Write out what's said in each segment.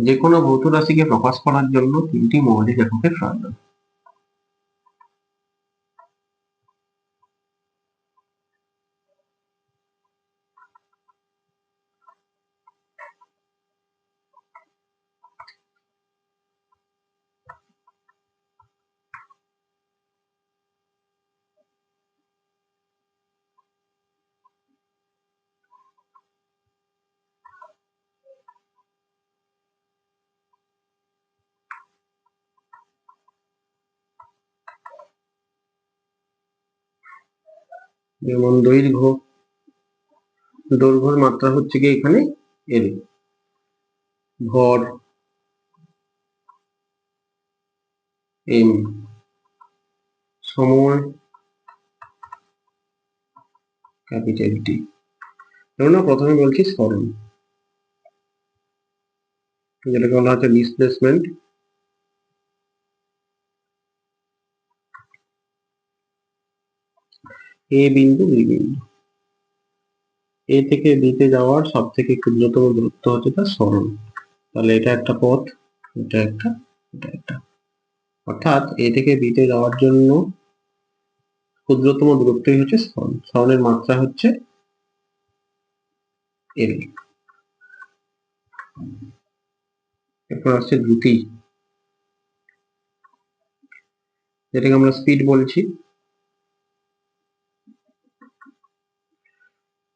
যে কোনো ভৌত রাশিকে প্রকাশ করার জন্য 3টি মৌলিক এককের প্রয়োজন। যেমন দৈর্ঘ্যের মাত্রা হচ্ছে কি এখানে এল, ভর এম, সময় ক্যাপিটাল টি। ধরুন প্রথমে বলছি সরণ, যেটাকে বলা হচ্ছে ডিসপ্লেসমেন্ট। এ বিন্দু বি বিন্দু, এ থেকে বি তে যাওয়ার সব থেকে ক্ষুদ্রতম দূরত্ব হচ্ছে তার সরণ। তাহলে এটা একটা পথ, এটা একটা, এটা একটা। অর্থাৎ এ থেকে বি তে যাওয়ার জন্য ক্ষুদ্রতম দূরত্বই হচ্ছে সরণ। সরণের মাত্রা হচ্ছে এল। এরপর আসছে দ্রুতি, যেটাকে আমরা স্পিড বলছি।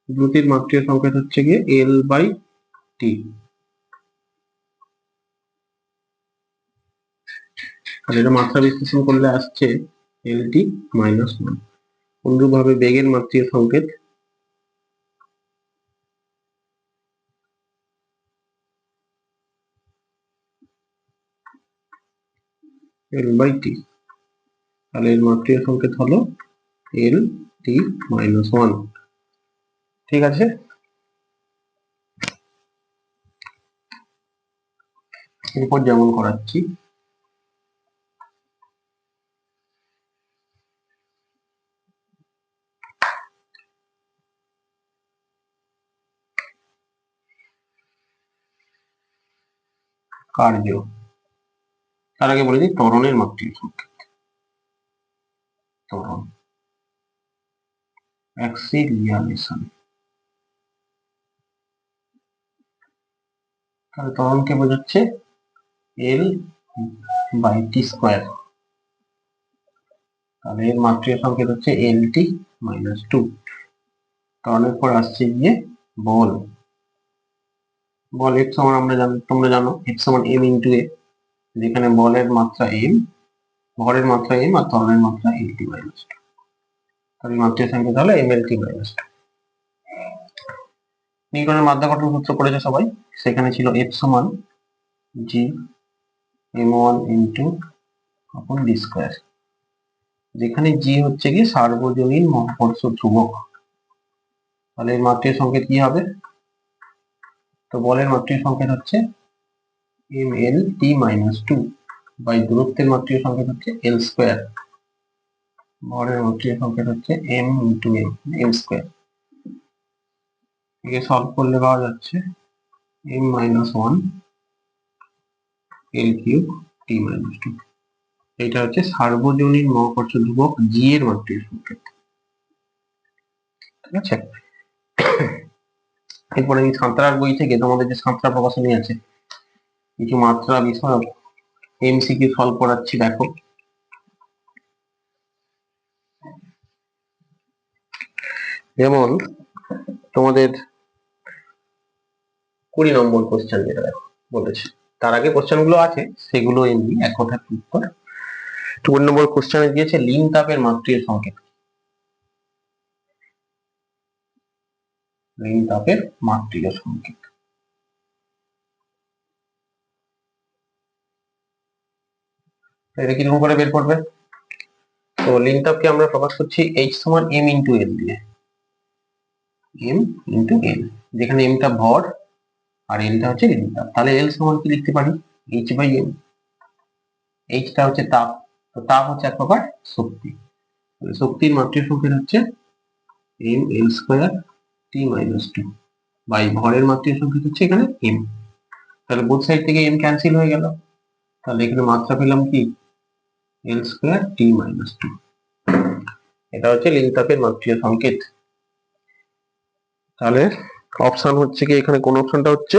দ্রুতির মাত্রীয় সংকেত হচ্ছে গিয়ে এল বাই টি। আর এটা মাত্রা বিশ্লেষণ করলে আসছে এল টি মাইনাস ওয়ান। অনুরূপভাবে বেগের মাত্রীয় সংকেত এল বাই টি। তাহলে এর মাত্রীয় সংকেত হলো এল টি মাইনাস ওয়ান। ঠিক আছে, এরপর যেমন করাচ্ছি, কার্য। তার আগে বলে দিই ত্বরণের মাত্রীয় সংকেত। ত্বরণ, অ্যাক্সিলিয়ারেশন। তাহলে ত্বরণকে বোঝাচ্ছে এল বাই টি স্কোয়ার। তাহলে এর মাত্রীয় সংকেত হচ্ছে এল টি মাইনাস টু। ত্বরণের পর আসছে গিয়ে বল। বল এফ সমান তোমরা জানো এফ সমান এম ইন্টু এ, যেখানে বলের মাত্রা এম, ভরের মাত্রা এম আর ত্বরণের মাত্রা এল টি মাইনাস টু। তাহলে মাত্রীয় সংকেত হলো M L T minus two. নিউটনের মাত্রা গঠন সূত্র পড়েছে সবাই, সেখানে ছিল এফ সমান জি এম ওয়ান ইন্টু আপন ডি স্কোয়ার, যেখানে জি হচ্ছে কি সার্বজনীন মহাকর্ষ ধ্রুবক। তাহলে এর মাত্রীয় সংকেত কি হবে? তো বলের মাত্রীয় সংকেত হচ্ছে M L T minus two by দূরত্বের মাত্রীয় সংকেত হচ্ছে এল স্কোয়ার। ভরের মাত্রীয় সংকেত হচ্ছে M into M, M square. একে সলভ করলে পাওয়া যাচ্ছে M minus one L cube T minus two. এটা হচ্ছে সার্বজনীন মহাকর্ষ ধ্রুবক জি এর মাত্রীয় সংকেত। ঠিক আছে, এরপরে এই সাঁতরার বই থেকে তোমাদের যে সাঁতরা প্রকাশনী আছে, কিছু মাত্রা বিষয়ক এমসিকিউ সলভ করাচ্ছি, দেখো। যেমন তোমাদের 20 নম্বর কোশ্চেন যেটা দেখো বলেছে, তার আগে কোশ্চেন গুলো আছে সেগুলো এমনি এক কথায় উত্তর। 20 নম্বর কোশ্চেনে দিয়েছে লিন তাপের মাত্রীয় সংকেত। লিন তাপের মাত্রীয় সংকেত এটা কিরকম করে বের করবে? তো লিন তাপকে আমরা প্রকাশ করছি এইচ সমান এম ইন্টু এল দিয়ে, এম ইন্টু এল, যেখানে এমটা ভর আর এলটা হচ্ছে লিন তাপ। তাহলে এল সমান কি লিখতে পারি? H by M. এইচটা হচ্ছে তাপ, তো তাপ হচ্ছে এক প্রকার শক্তি। শক্তির মাত্রীয় সংকেত হচ্ছে M L square T minus two by ভরের মাত্রীয় সংকেত হচ্ছে এখানে এম। তাহলে বোথ সাইড থেকে m ক্যান্সেল হয়ে গেল, তাহলে এখানে মাত্রা পেলাম কি l স্কয়ার t মাইনাস 2। এটা হচ্ছে লিঙ্ক তাপের মাত্রিয় সংকেত। তাহলে অপশন হচ্ছে কি, এখানে কোন অপশনটা হচ্ছে,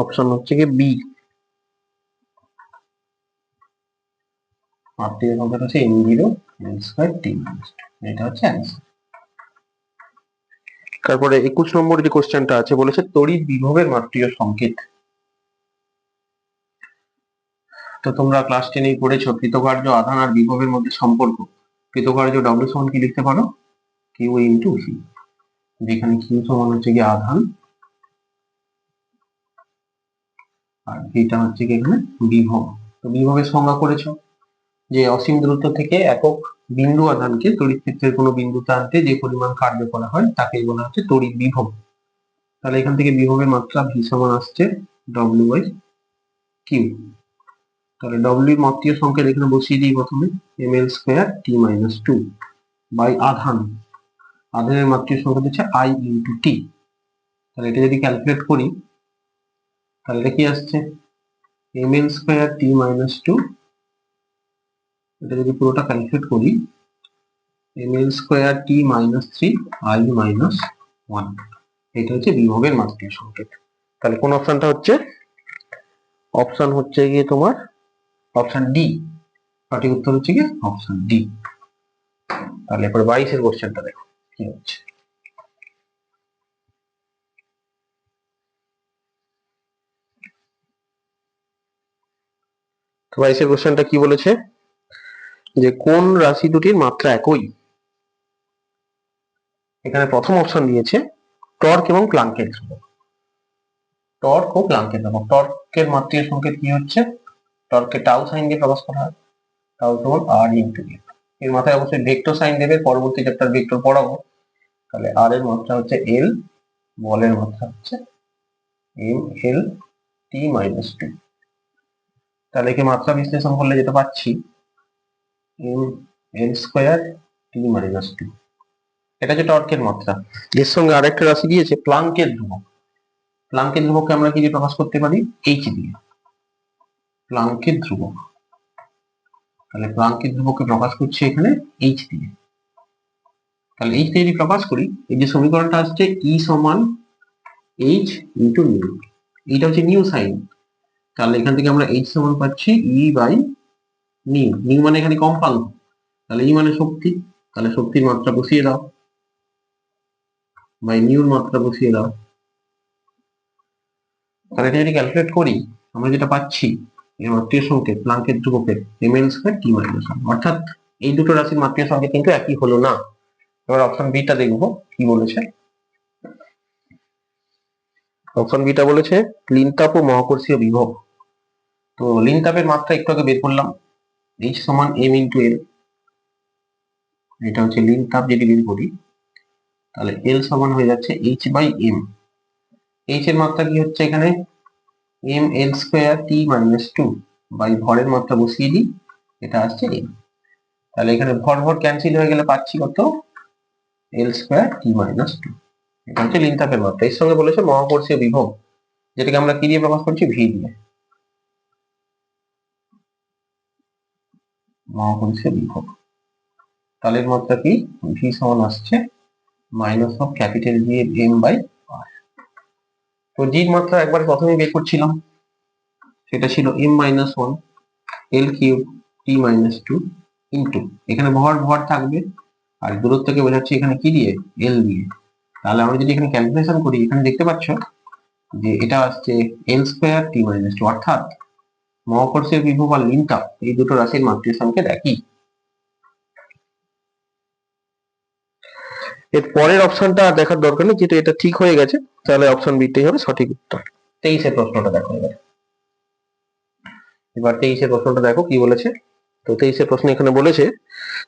অপশন হচ্ছে কি বি, মাত্রিয় সংকেত হচ্ছে m0 l square t minus 2, এটা হচ্ছে অ্যান্সার। তারপরে 21 নম্বর যে কোশ্চেনটা আছে, বলেছে তড়িৎ বিভবের মাত্রিয় সংকেত। তো তোমরা ক্লাস 10 পড়েছো কৃতকার্য আধান আর বিভবের মধ্যে সম্পর্ক। কৃতকার্য W সমান কি লিখতে পারো, Q ইন্টু V, যেখানে Q সমান হচ্ছে কি আধান আর এটা হচ্ছে কি এখানে বিভব। তো বিভবের সংজ্ঞা করেছো যে অসীম দূরত্ব থেকে একক বিন্দু আধানকে তড়িৎ ক্ষেত্রের কোনো বিন্দুতে আনতে যে পরিমাণ কার্য করা হয় তাকে বলা হচ্ছে তড়িৎ বিভব। তাহলে এখান থেকে বিভবের মাত্রা V সমান আসছে W/Q। তাহলে W এর মাত্রিয় সংকেত এখানে বসিয়ে দিই প্রথমে, ml square t minus 2 by আধান, আধানের মাত্রিয় সংকেত হচ্ছে I ইন্টু T। তাহলে এটা যদি ক্যালকুলেট করি তাহলে এটা কি আসছে ml স্কয়ার t মাইনাস 2, এটা যদি পুরোটা ক্যালকুলেট করি ml square t minus 3 I minus 1, এটা হচ্ছে বিভবের মাত্রিয় সংকেত। তাহলে কোন অপশনটা হচ্ছে, অপশন হচ্ছে গিয়ে তোমার অপশন ডি, সঠিক উত্তর হচ্ছে কি অপশন ডি। তাহলে এরপরে 22 এর কোশ্চেনটা দেখো কি হচ্ছে। 22 এর কোশ্চেনটা কি বলেছে, যে কোন রাশি দুটির মাত্রা একই। এখানে প্রথম অপশন দিয়েছে টর্ক এবং প্লাঙ্কের ধ্রুবক। টর্ক ও প্লাঙ্কের ধ্রুবক, টর্কের মাত্রিয় সংকেত কি হচ্ছে, টর্ককে টাউ সাইন দিয়ে প্রকাশ করা হয়, টাউ সমান r ইন্টু এ। এর মাথায় অবশ্যই ভেক্টর সাইন দেবে, পরবর্তী চ্যাপ্টার ভেক্টর পড়াবো। তাহলে r এর মাত্রা হচ্ছে l, বলের মাত্রা হচ্ছে ml t মাইনাস 2। তাহলে একে মাত্রা বিশ্লেষণ করলে যেটা পাচ্ছি ml স্কয়ার t মাইনাস 2, এটা হচ্ছে টর্কের মাত্রা। এর সঙ্গে আরেকটা রাশি দিয়েছে প্লাঙ্কের ধ্রুবক। প্লাঙ্কের ধ্রুবককে আমরা কি দিয়ে প্রকাশ করতে পারি, h দিয়ে, প্লাঙ্কের ধ্রুবক। তাহলে প্লাঙ্কের ধ্রুবককে প্রকাশ করছি এখানে h দিয়ে। তাহলে h দিয়ে যদি প্রকাশ করি, এই যে সমীকরণটা আসছে E সমান h ইন্টু নিউ, এইটা হচ্ছে নিউ সাইন। তাহলে এখান থেকে আমরা h সমান পাচ্ছি E বাই নিউ, নিউ মানে এখানে কম্পাঙ্ক, তাহলে E মানে শক্তি, তাহলে শক্তির মাত্রা বসিয়ে দাও বাই নিউর মাত্রা বসিয়ে দাও। তাহলে এটা যদি ক্যালকুলেট করি আমরা যেটা পাচ্ছি এর মাত্রিয় সংকেত প্লাঙ্কের ধ্রুবকের ml স্কয়ার t মাইনাস 1, অর্থাৎ এই দুটো রাশির মাত্রিয় সংকেত কিন্তু একই হলো না। এবার অপশন বিটা দেখবো কি বলেছে। অপশন বিটা বলেছে লিনতাপ ও মহাকর্ষীয় বিভব। তো লিনতাপের মাত্রা একটু আগে বের করলাম, h সমান m ইন্টু l, এটা হচ্ছে লিনতাপ। যদি বের করি তাহলে l সমান হয়ে যাচ্ছে h বাই m। h এর মাত্রা কি হচ্ছে এখানে ml square t minus 2 by ভরের মাত্রা বসিয়ে দিই, এটা আসছে m। তাহলে এখানে ভর ভর ক্যান্সেল হয়ে গেলে পাচ্ছি কত l স্কয়ার t মাইনাস 2, এটা হচ্ছে লিনতাপের মাত্রা। এর সঙ্গে বলেছে মহাকর্ষীয় বিভব, যেটাকে আমরা কি দিয়ে প্রকাশ করছি, v দিয়ে, মহাকর্ষীয় বিভব। তাহলে এর মাত্রা কি, v সমান আসছে minus of capital G m by r। তো জি এর মাত্রা একবার প্রথমেই বের করছিলাম, সেটা ছিল m minus 1 l cube t minus 2 into, এখানে ভর ভর থাকবে আর দূরত্বকে বোঝাচ্ছি এখানে কি দিয়ে, l দিয়ে। তাহলে আমরা যদি এখানে ক্যালকুলেশন করি, এখানে দেখতে পাচ্ছ যে এটা আসছে l স্কয়ার t মাইনাস 2, অর্থাৎ মহাকর্ষীয় বিভব আর লিনতাপ এই দুটো রাশির মাত্রিক সংকেত একই। এর পরের অপশনটা আর দেখার দরকার নেই, যেটা এটা ঠিক হয়ে গেছে, তাহলে অপশন বিটাই হবে সঠিক উত্তর। 23 এর প্রশ্নটা দেখো এবার 23 এর প্রশ্নটা দেখো কি বলেছে। তো 23 এর প্রশ্ন এখানে বলেছে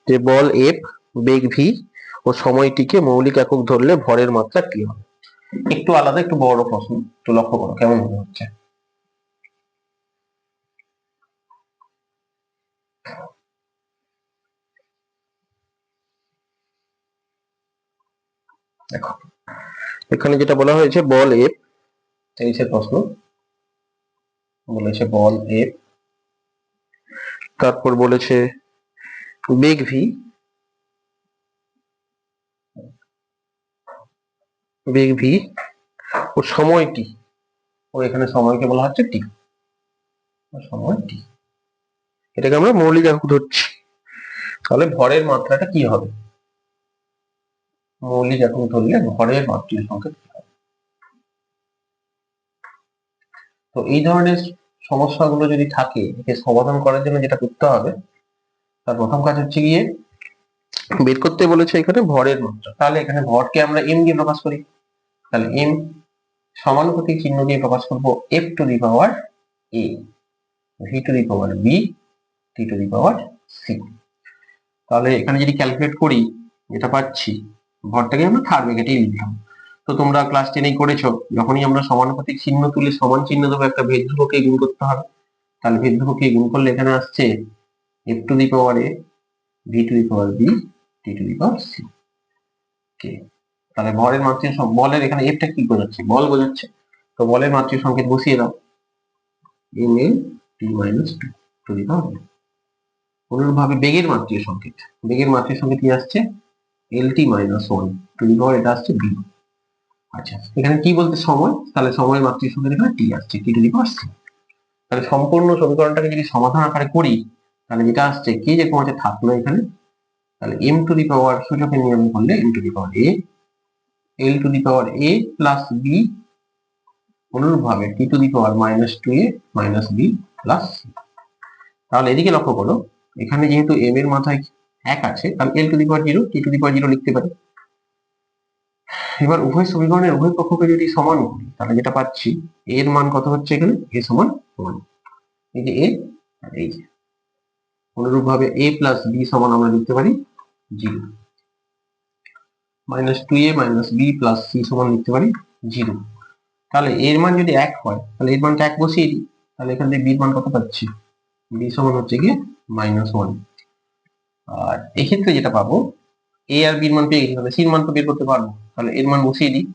যে বল F, বেগ v ও সময়টিকে মৌলিক একক ধরলে ভরের মাত্রা কি হবে। একটু আলাদা, একটু বড় প্রশ্ন, একটু লক্ষ্য করো কেমন মনে হচ্ছে। দেখো এখানে যেটা বলা হয়েছে বল F, 23 এর প্রশ্ন, বলেছে বল এফ, তারপর বলেছে বেগ ভি, বেগ ভি ও সময় টি, ও এখানে সময়কে বলা হচ্ছে টি, সময় টি, এটাকে আমরা মৌলিক একক ধরছি। তাহলে ভরের মাত্রাটা কি হবে? মৌলিক একক ধরলে ভরের মাত্রার সংখ্যা কি হবে? তো এই ধরনের সমস্যাগুলো যদি থাকে, একে সমাধান করার জন্য যেটা করতে হবে, তার প্রথম কাজ হচ্ছে গিয়ে বের করতে বলেছে এখানে ভরের মাত্রা। তাহলে এখানে ভরকে আমরা এম দিয়ে প্রকাশ করি। তাহলে এম সমানুপাতিক চিহ্ন দিয়ে প্রকাশ করব F to the power A, V to the power B, T to the power C. তাহলে এখানে যদি ক্যালকুলেট করি, যেটা পাচ্ছি, ভরটাকে আমরা থার্ড ব্র্যাকেটেই লিখলাম। তো তোমরা ক্লাস 10 করেছো, যখনই আমরা সমানুপাতিক চিহ্ন তুলে সমান চিহ্ন দেবো, একটা ভেদ ধ্রুবককে গুণ করতে হবে। তাহলে ভেদ ধ্রুবককে গুণ করলে এখানে আসছে F to the power A, V to the power B, T to the power C. তাহলে ভরের মাত্রিক বলের এখানে এফটা কি বোঝাচ্ছে? বল বোঝাচ্ছে। তো বলের মাত্রিক সংকেত বসিয়ে দাও, M L T minus two to the power. অনুরূপভাবে বেগের মাত্রিক সংকেত, বেগের মাত্রিক সংকেত কি আসছে? L T minus one to the power, এটা আসছে বি। আচ্ছা, এখানে কি বলতে সময়, তাহলে সময়ের মাত্রিক সংকেত এখানে টি আসছে, টি টু দি পাওয়ার সি। তাহলে সম্পূর্ণ সমীকরণটাকে যদি সমাধান আকারে করি, তাহলে যেটা আসছে কি, যে তোমার থাকলো এখানে, তাহলে এম টু দি পাওয়ার সূচকের নিয়ম করলে M to the power A, L to the power A plus B, অনুরূপভাবে T to the power minus two A minus B plus C. তাহলে এদিকে লক্ষ্য করো, এখানে যেহেতু এম এর মাথায় এক আছে, তাহলে L to the power zero, T to the power zero লিখতে পারি। এবার উভয় সমীকরণের উভয় পক্ষকে যদি সমান করি, তাহলে যেটা পাচ্ছি, এর মান কত হচ্ছে এখানে, এ সমান 1, এই যে এ আর এই যে। অনুরূপভাবে এ প্লাস বি সমান আমরা লিখতে পারি 0, minus two A minus B plus C সমান লিখতে পারি 0। তাহলে এর মান যদি 1 হয়, তাহলে এর মানটা 1 বসিয়ে দিই, তাহলে এখান থেকে বির মান কত পাচ্ছি, বি সমান হচ্ছে গিয়ে -1। আর এক্ষেত্রে যেটা পাবো, এ আর বির মান পেয়ে গেছি, তাহলে সির মান তো বের করতে পারবো। তাহলে এর মান বসিয়ে দিই,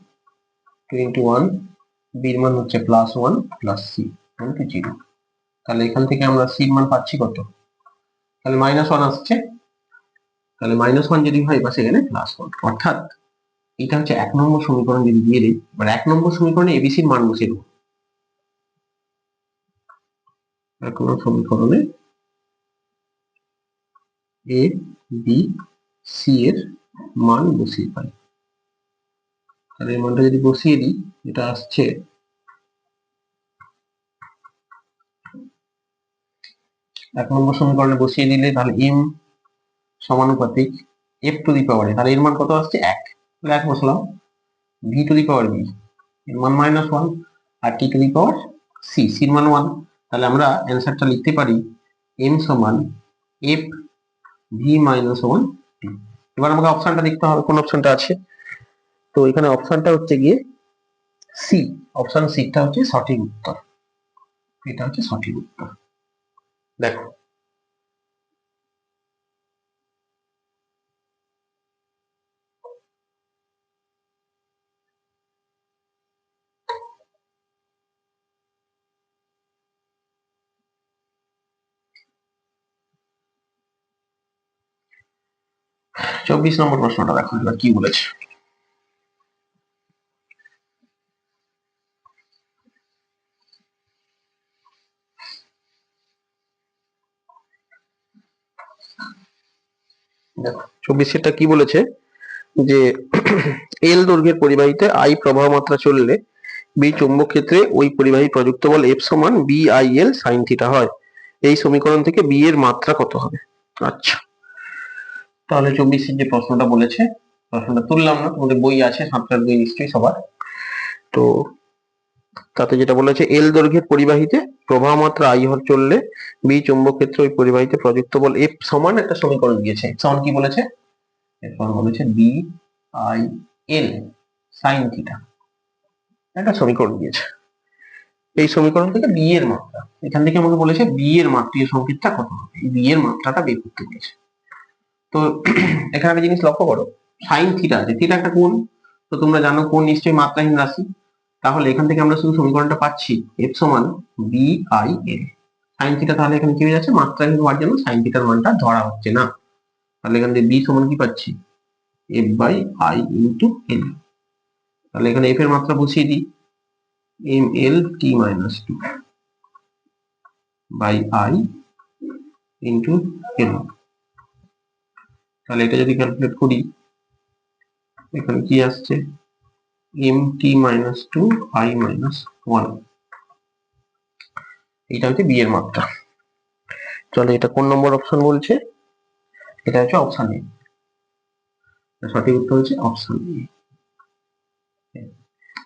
2 into 1, বির মান হচ্ছে +1 প্লাস সি ইকুয়াল টু 0। তাহলে এখান থেকে আমরা সির মান পাচ্ছি কত, তাহলে -1 আসছে। তাহলে -1 যদি হয় পাশে গেলে +1, অর্থাৎ এটা হচ্ছে 1 নম্বর সমীকরণ। যদি দিয়ে দিই, এবার 1 নম্বর সমীকরণে এবিসির মান বসিয়ে দেবো। 1 নম্বর সমীকরণে এ বি সি এর মান বসিয়ে পাই। তাহলে এই মানটা যদি বসিয়ে দিই, এটা আসছে 1 নম্বর সমীকরণে বসিয়ে দিলে, তাহলে এম সমানুপাতিক এফ টু দি পাওয়ার, তাহলে এর মান কত আসছে 1, তাহলে 1 বসলাম। V to the power B, এর মান -1, আর টি টু দি পাওয়ার সি, সির মান 1। তাহলে আমরা অ্যান্সারটা লিখতে পারি এম সমান এফ ভি -1 টি। এবার আমাকে অপশনটা দেখতে হবে, কোন অপশনটা আছে। তো এখানে অপশনটা হচ্ছে গিয়ে সি, অপশন সিটা হচ্ছে সঠিক উত্তর, এটা হচ্ছে সঠিক উত্তর। দেখো, চব্বিশ নম্বর প্রশ্নটা দেখো এবার কি বলেছে। দেখো 24-টা কি বলেছে, যে এল দৈর্ঘ্যের পরিবাহীতে আই প্রবাহ মাত্রা চললে বি চৌম্বক ক্ষেত্রে ওই পরিবাহী প্রযুক্ত বল এফ সমান B I L sine theta হয়। এই সমীকরণ থেকে বি এর মাত্রা কত হবে? আচ্ছা, তাহলে 24-এর যে প্রশ্নটা বলেছে, প্রশ্নটা তুললাম না, তোমাদের বই আছে, সাঁতরার বই নিশ্চয়ই সবার। তো তাতে যেটা বলেছে, এল দৈর্ঘ্যের পরিবাহীতে প্রবাহ মাত্রা আই চললে বি চৌম্বক ক্ষেত্রে ওই পরিবাহীতে প্রযুক্ত বল এফ সমান একটা সমীকরণ দিয়েছে। সমান কি বলেছে? এফ সমান বলেছে B I L sine theta, একটা সমীকরণ দিয়েছে। এই সমীকরণ থেকে বি এর মাত্রা, এখান থেকে আমাকে বলেছে বি এর মাত্রিক সংকেতটা কত হবে, এই বি এর মাত্রাটা বের করতে বলেছে। তো এখানে একটা জিনিস লক্ষ্য করো, সাইন থিটা আছে, থিটা একটা কোণ, তো তোমরা জানো কোণ নিশ্চয়ই মাত্রাহীন রাশি। তাহলে এখান থেকে আমরা শুধু সমীকরণটা পাচ্ছি এফ সমান B I L. Sine theta তাহলে এখানে কি হয়ে যাচ্ছে, মাত্রাহীন হওয়ার জন্য সাইন থিটার মানটা ধরা হচ্ছে না। তাহলে এখান থেকে বি সমান কি পাচ্ছি, F by I into L. তাহলে এখানে এফ এর মাত্রা বসিয়ে দিই, M L T minus two by I into L. তাহলে এটা যদি ক্যালকুলেট করি, এখানে কি আসছে, M T minus two I minus one. এটা হচ্ছে বি এর মাত্রা। চলো এটা কোন নম্বর অপশন বলছে, এটা হচ্ছে অপশন এ। সঠিক উত্তর হচ্ছে অপশন এ।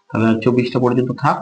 তাহলে 24টা পর্যন্ত থাক।